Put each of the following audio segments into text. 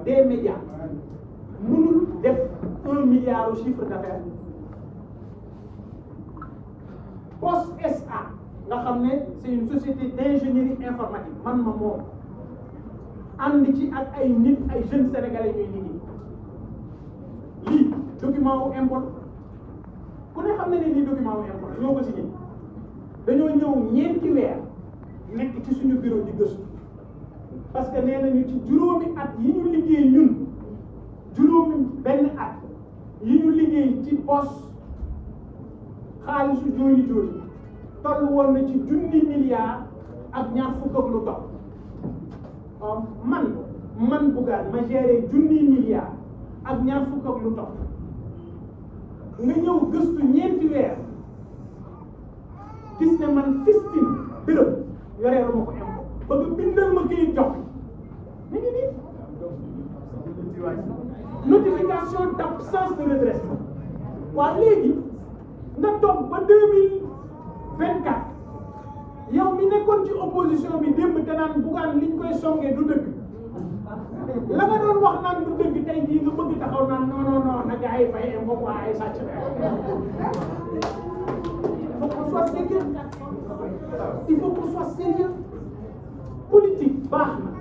des médias mënul def 1 milliard au chiffre d'affaires. POS SA nga xam ne c'est une société d'ingénierie informatique man ma moom ànd ci ak ay nit ay jeunes sénégalais ñuy liggéey lii document wu impôt ku ne xam ne ne lii document wu impôt ñoo ko signé dañoo ñëw ñeenti weer nekk ci suñu bureau di gëstu parce que nee nañu ci juróomi at yi ñu liggéey ñun juróomi benn at yi ñu liggéey ci POS xaalisu jooju toll woon na ci 1 milliard ak ñaar fukk ak lu topp man Bougane ma géré 1 milliard ak ñaar fukk ak lu topp nga ñëw gëstu ñeenti weer gis ne man fistine dërëm yoreelu ma ko impôt ba nga bindal ma kayit jox mi ngi nii notification d'absence de redressement waaw léegi nga toog ba 2024 yow mi nekkoon ci opposition bi démb te naan Bougane liñ koy songee du dëgg la nga doon wax naan du dëgg tey jii nga bëgg taxaw naan non na gars yi fay impôt quoi ay sàcc il faut qu'on soit sérieux politique baax na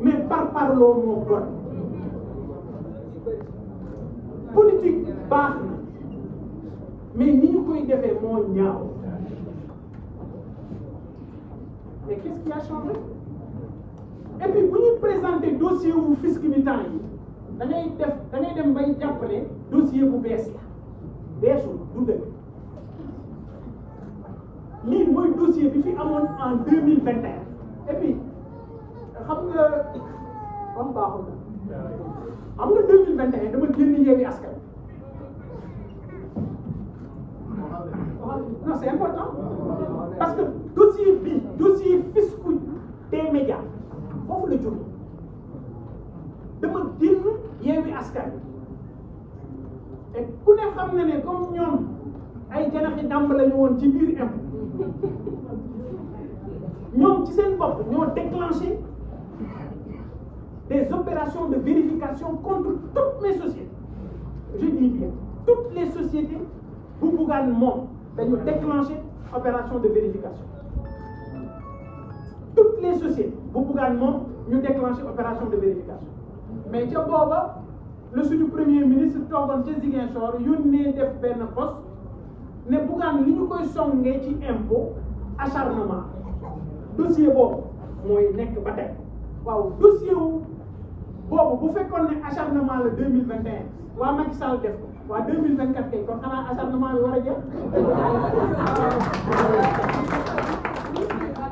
mais parloo moo bon politique baax na mais ni ñu koy defee moo ñaaw mais qu'est-ce qui a changé et puis bu ñuy présenter dossier wu fisc bi temps yi da ngay dem bay jàppale dossier bu bees la beesul du dëgg lii mooy dossier bi fi amoon en 2021 et puis xam nga comme baaxul na xam nga 2021 dama génn Yewwi Askan non c'est important parce que dossier fiscal des médias foofu la jóge dama génn Yewwi Askan et ku ne xam na ne comme ñoom ay janaxi dàmb la ñu woon ci biir impôt ñoom ci seen bopp ñoo déclenché des opérations de vérification contre toutes mes sociétés je dis bien toutes les sociétés bu Bougane moom dañu déclenché opération de vérification toutes les sociétés bu Bougane moom ñu déclenché opération de vérification mais ca booba le suñu premier ministre toogoon ca Ziguinchor yónnee def benn poste ne Bougane li ñu koy songee ci impôt acharnement dossier boobu mooy nekk ba tey waaw dossier wu boobu bu fekkoon ne acharnement la 2021 waa Macky Sall def ko waa 2024 kay kon xanaa acharnement bi war a jeex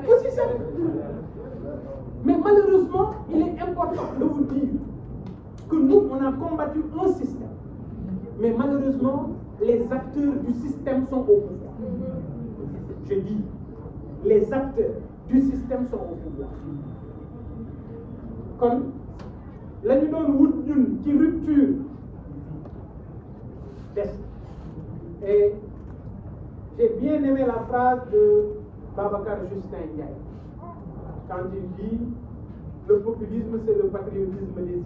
aussi simple mais malheureusement il est important de vous dire que nous on a combattu un système mais malheureusement les acteurs du système sont au pouvoir je dis les acteurs du système sont au pouvoir kon la ñu doon wut ñun ci rupture des et j'ai bien aimé la phrase de Babacar Justin Ndiaye quand il dit le populisme c'est le patriotisme des idiots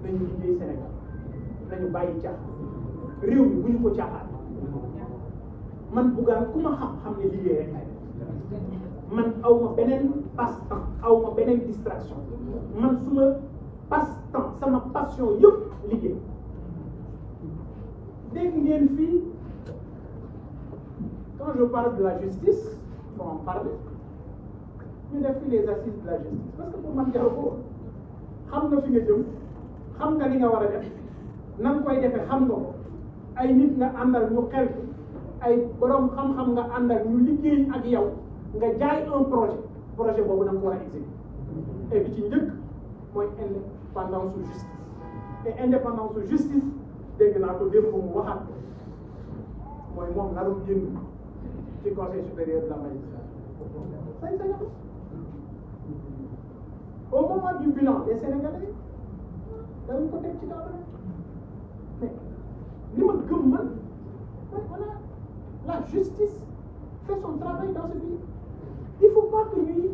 nañu liggéey Sénégal nañu bàyyi caaxaan réew mi bu ñu ko caaxaan man Bougane ku ma xam ne liggéey rek lay man aw ma beneen passe-temps aw ma beneen distraction man suma passe-temps sama passion yëpp liggéey dégg ngeen fii quand je parle de la justice faut en parler ñu def fi les assises de la justice parce que pour man jaru ko xam nga fi nga jëm xam nga li nga war a def na nga koy defee xam nga ko ay nit nga àndal ñu xel ay borom xam-xam nga àndal ñu liggéey ak yow nga jaay un projet boobu da nga ko war a exécuter et bi ci njëkk mooy indépendance su justice et indépendance su justice dégg naa ko démb mu waxaat ko mooy moom narum génn ci conseil supérieur de la magistrature sañ-sañ au moment du bilan des Sénégalais dañ ko teg ci table mais li ma gëm man voilà la justice fait son travail dans ce pays il faut pas que ñuy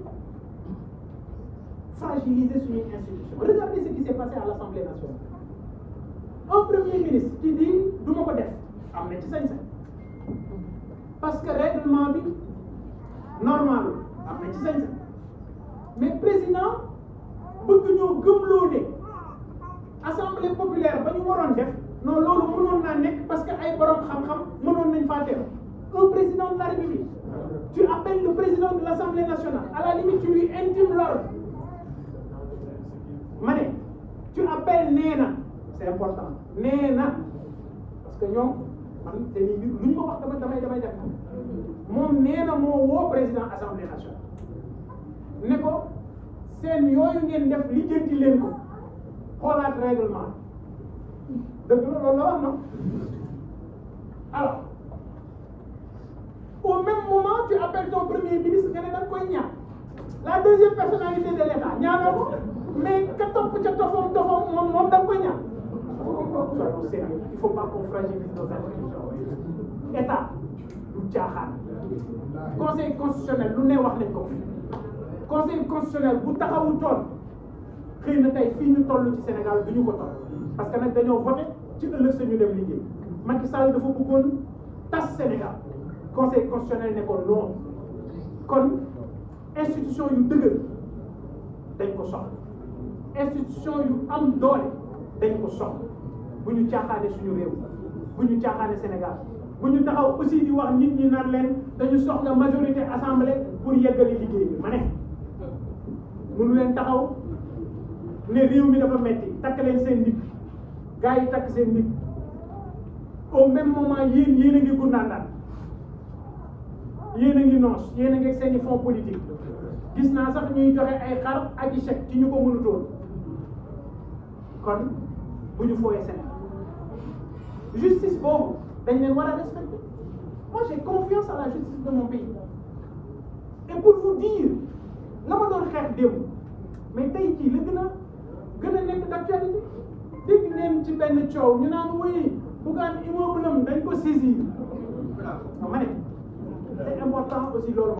fragiliser suñuy institution. Regardez ce qui s'est passé à l'Assemblée nationale. Un premier ministre qui dit du ma ko def am na ci sañ-sañ parce que règlement bi normal am na ci sañ-sañ mais président bëgg ñoo gëmloo ne assemblée populaire ba ñu waroon def non loolu mënoon naa nekk parce que ay borom xam-xam mënoon nañ faa teew. Un président de la République, tu appelles le président de l'Assemblée nationale, à la limite tu lui intimes l'ordre. Mané, tu appelles Néna, c'est important, Néna, parce que ñoom man te ni lu ñu ma wax damay def moom Néna moo woo président Assemblée nationale ne ko seen yooyu ngeen def lijjanti leen ko xoolaat règlement dëgg la loolu la wax non alors au même moment tu appelles ton premier ministre nga ne da nga koy ñaan la deuxième personnalité de l'État ñaanoo ko mais ka topp ca tofam moom da nga koy ñaan il faut pas qu'on fragilise nos institutions. État du caaxaan conseil constitutionnel lu ne wax nañ ko conseil constitutionnel bu taxawul toon xëy na tey fii ñu toll ci Sénégal du ñu ko toll parce que nag dañoo voté ci ëllëg sa ñu dem liggéey Macky Sall dafa bëggoon tas Sénégal conseil constitutionnel ne ko non kon institution yu dëgër dañ ko soxla institution yu am doole dañ ko soxla bu ñu caaxaane suñu réew bu ñu caaxaane Sénégal bu ñu taxaw aussi di wax nit ñi naan leen dañu soxla majorité assemblée pour yeggali liggéey bi ma ne mënu leen taxaw ne réew mi dafa metti takk leen seen nit gars yi takk seen nit au même moment yéen a ngi gundaandaan yéen a ngi noos yéen a ngi seen i fonds politique gis naa sax ñuy joxe ay xar ak i chèque ci ñu ko mënutoon kon bu ñu fooyee Sénégal justice boobu dañ leen war a respecter. Moi j'ai confiance à la justice de mon pays et pour vous dire la ma doon xeex démb mais tey jii la gën a nekk d'actualité dégg ngeen ci benn coow ñu naan oui Bougane immeuble am dañ ko saisir ma ne c'est important aussi loolu